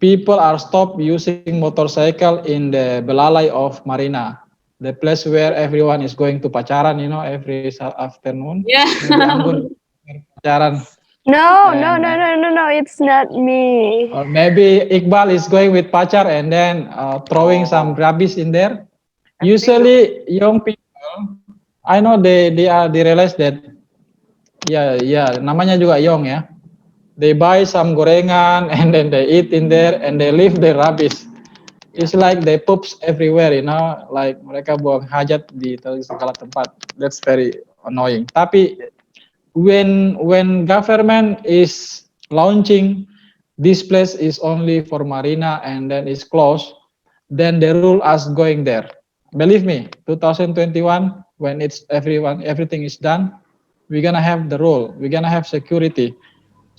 people are stop using motorcycle in the belalai of Marina, the place where everyone is going to pacaran, you know, every afternoon. Yeah. Pacaran. No, it's not me. Or maybe Iqbal is going with pacar and then throwing some rubbish in there. Usually young people, I know they realize that, yeah, namanya juga young ya. They buy some gorengan and then they eat in there and they leave the rubbish. It's like they poops everywhere, you know, like mereka buang hajat di segala tempat. That's very annoying. Tapi when government is launching this place is only for marina and then it's closed, then the rule us going there. Believe me, 2021 when it's everything is done, we're gonna have the rule, we're gonna have security.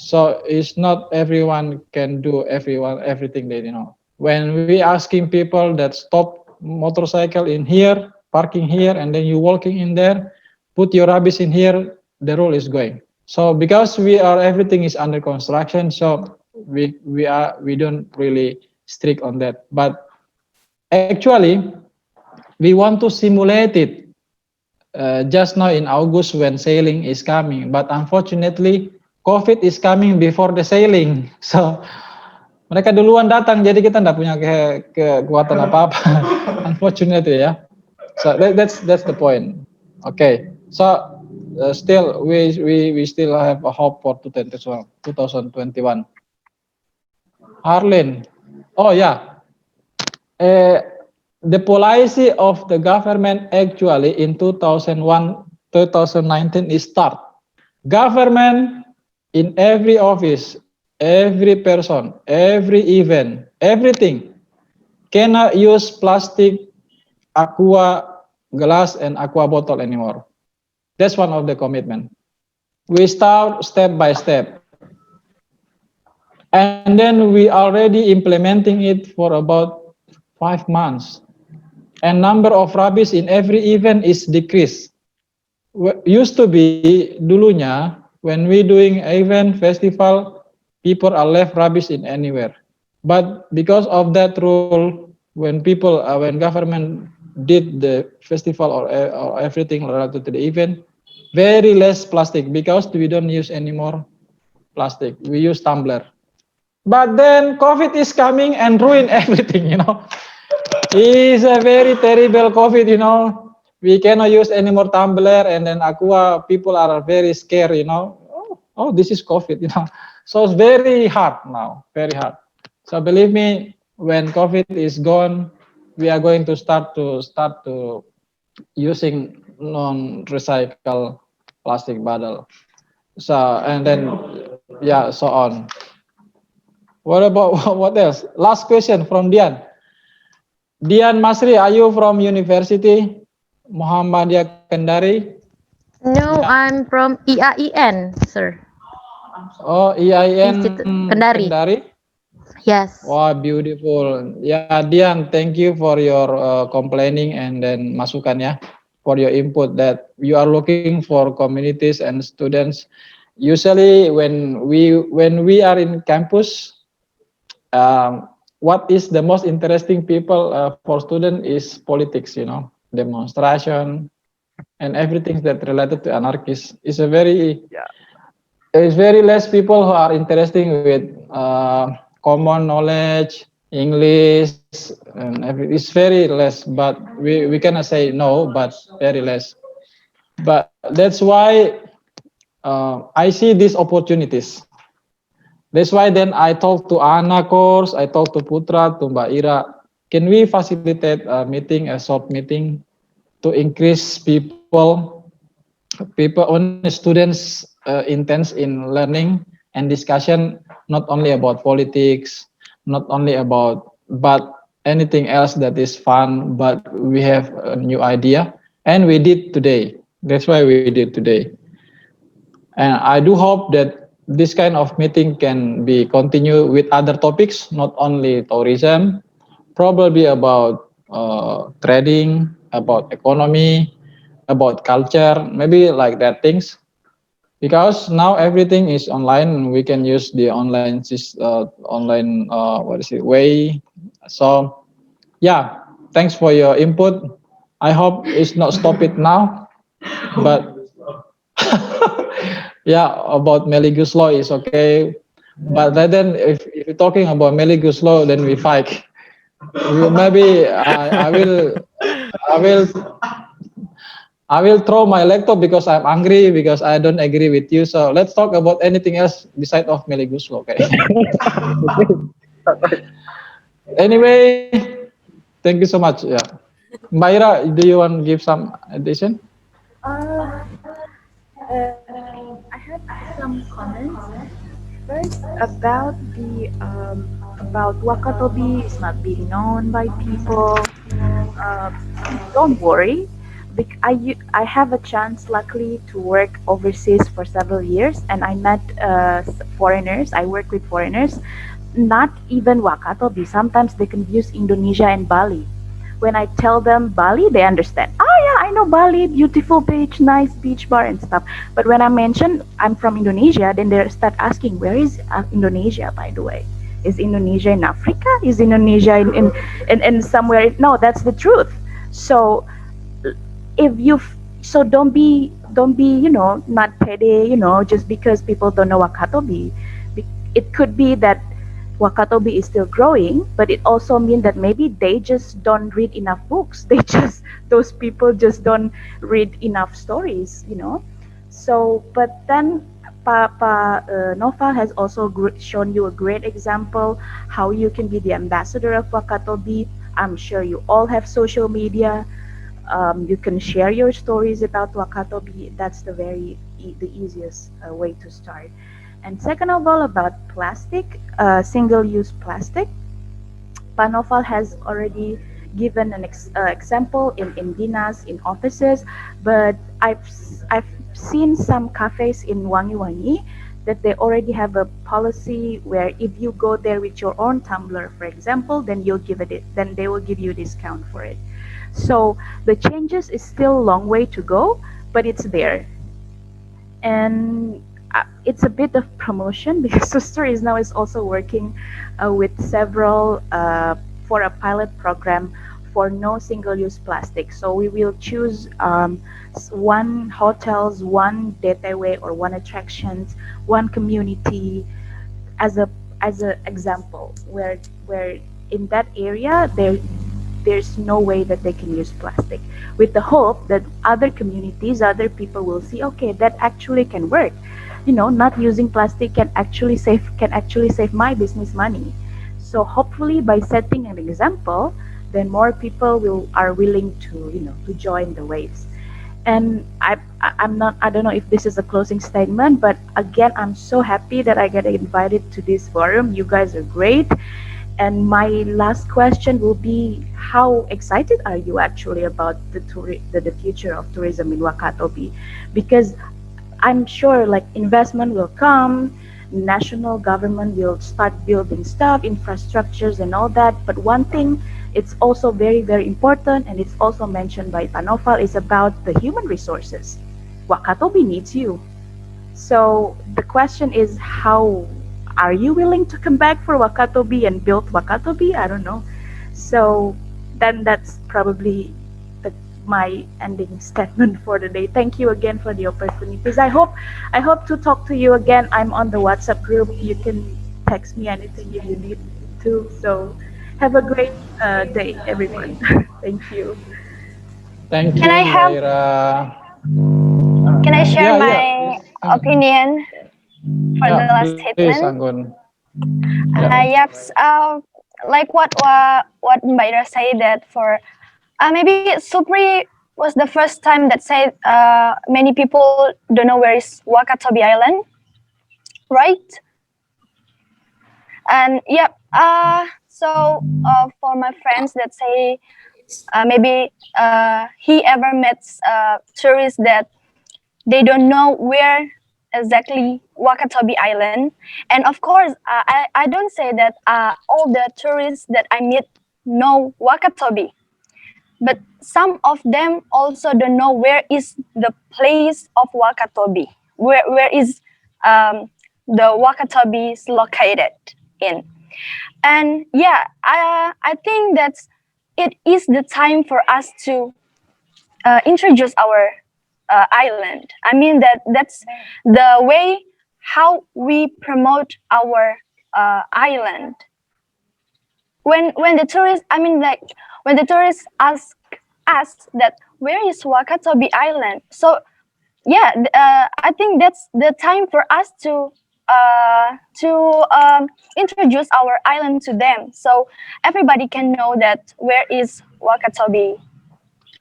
So it's not everyone can do everything they know. When we asking people that stop motorcycle in here, parking here, and then you walking in there, put your rubbish in here, the rule is going. So because everything is under construction, so we don't really strict on that. But actually, we want to simulate it just now in August when sailing is coming. But unfortunately, COVID is coming before the sailing. So mereka duluan datang, jadi kita nggak punya kekuatan apa-apa. Unfortunately, ya. So that's the point. Okay. So still we still have a hope for 2021. Harlin, oh yeah, the policy of the government actually in 2019 is start. Government in every office, every person, every event, everything cannot use plastic, aqua glass and aqua bottle anymore. That's one of the commitment. We start step by step. And then we already implementing it for about 5 months. And number of rubbish in every event is decreased. Used to be dulunya when we doing event festival, people are left rubbish in anywhere. But because of that rule, when government did the festival or everything related to the event, very less plastic because we don't use any more plastic. We use tumbler. But then COVID is coming and ruin everything, you know. It's a very terrible COVID, you know. We cannot use any more tumbler, and then aqua people are very scared, you know. Oh, this is COVID, you know. So it's very hard now, very hard. So believe me, when COVID is gone, we are going to start to using non-recycled plastic bottle. So and then yeah, so on. What about what else? Last question from Dian. Dian Masri, are you from University Muhammadiyah Kendari? No, I'm from IAIN, sir. Oh, IAIN Kendari. Kendari. Yes. Wow, beautiful. Yeah, Dian, thank you for your complaining and then masukan ya, for your input that you are looking for communities and students. Usually when we are in campus, what is the most interesting people for student is politics, you know, demonstration and everything that related to anarchist is a very it's very less people who are interested with common knowledge, English, and it's very less. But we cannot say no, but very less. But that's why I see these opportunities. That's why then I talk to Ana course, I talk to Putra, to Mbak Ira. Can we facilitate a meeting, a short meeting, to increase people, only students intense in learning and discussion, not only about politics, not only about, but anything else that is fun, but we have a new idea. And we did today. That's why we did today. And I do hope that this kind of meeting can be continued with other topics, not only tourism, probably about trading, about economy, about culture, maybe like that things. Because now everything is online, we can use the online way. So yeah, thanks for your input. I hope it's not stop it now, but yeah, about Meligus law is okay. But then if you're talking about Meligus law, then we fight. Maybe I will throw my laptop because I'm angry because I don't agree with you. So let's talk about anything else besides of Meligus law, okay? Anyway, thank you so much. Yeah, Mayra, do you want to give some addition? I have some comments. First, about the about Wakatobi is not being known by people. Don't worry. I have a chance, luckily, to work overseas for several years, and I met foreigners. I work with foreigners, not even Wakatobi. Sometimes they confuse Indonesia and Bali. When I tell them Bali, they understand. Oh yeah, I know Bali, beautiful beach, nice beach bar and stuff. But when I mention I'm from Indonesia, then they start asking, where is Indonesia, by the way? Is Indonesia in Africa? Is Indonesia in somewhere? No, that's the truth. So don't be not pede, just because people don't know Wakatobi. It could be that Wakatobi is still growing, but it also means that maybe they just don't read enough books. Those people just don't read enough stories, So, but then Papa Nova has also shown you a great example how you can be the ambassador of Wakatobi I'm sure you all have social media. You can share your stories about Wakatobi. That's the easiest way to start. And second of all, about plastic, single-use plastic. Panoval has already given an example in dinas, in offices, but I've seen some cafes in Wangi Wangi that they already have a policy where if you go there with your own tumbler, for example, then then they will give you a discount for it. So the changes is still a long way to go, but it's there. And it's a bit of promotion because Sister is now is also working with several for a pilot program for no single-use plastic. So we will choose one hotels, one DTW or one attractions, one community as a example where in that area there's no way that they can use plastic, with the hope that other communities, other people will see, okay, that actually can work. Not using plastic can actually save my business money. So hopefully by setting an example, then more people are willing to join the waves. And I don't know if this is a closing statement, but again, I'm so happy that I get invited to this forum. You guys are great. And my last question will be, how excited are you actually about the future of tourism in Wakatobi? Because I'm sure like investment will come, national government will start building stuff, infrastructures and all that. But one thing, it's also very, very important, and it's also mentioned by Panoval, is about the human resources. Wakatobi needs you. So the question is, how are you willing to come back for Wakatobi and build Wakatobi? I don't know. So then that's probably my ending statement for the day. Thank you again for the opportunities. I hope to talk to you again. I'm on the WhatsApp group. You can text me anything if you need to. So have a great day, everyone. Thank you. Thank you, Can I have- Ira. Can I share Yeah, my yeah. opinion for the last Please, statement? Anggun. Yep. Like what Mbak Ira said, that for maybe Supri was the first time that said many people don't know where is Wakatobi Island, right? And yep. So for my friends that say maybe he ever met tourists that they don't know where exactly Wakatobi Island. And of course, I don't say that all the tourists that I meet know Wakatobi, but some of them also don't know where is the place of Wakatobi, where is the Wakatobi is located in. And yeah, I think that it is the time for us to introduce our island. I mean that's the way how we promote our island. When the tourists, I mean, like when the tourists ask us that where is Wakatobi Island, so yeah, I think that's the time for us to introduce our island to them, so everybody can know that where is Wakatobi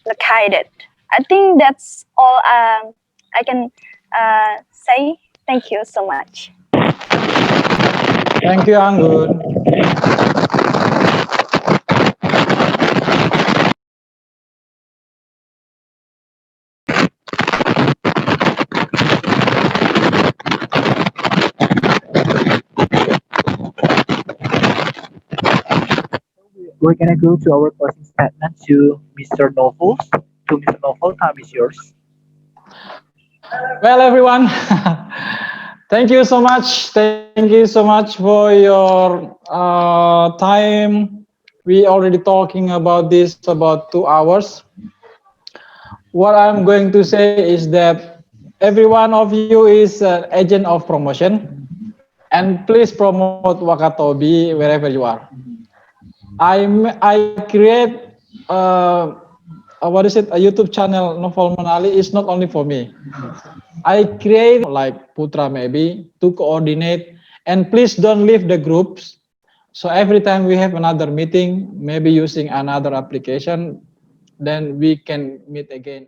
located. I think that's all I can say. Thank you so much. Thank you, Anggun. We're gonna go to our closing statement to Mr. Novels. To Mr. Novel, time is yours. Well, everyone, thank you so much. Thank you so much for your time. We already talking about this about 2 hours. What I'm going to say is that every one of you is an agent of promotion, and please promote Wakatobi wherever you are. I create what is it, a YouTube channel, Novel Manali, is not only for me. I create like Putra maybe to coordinate, and please don't leave the groups. So every time we have another meeting, maybe using another application, then we can meet again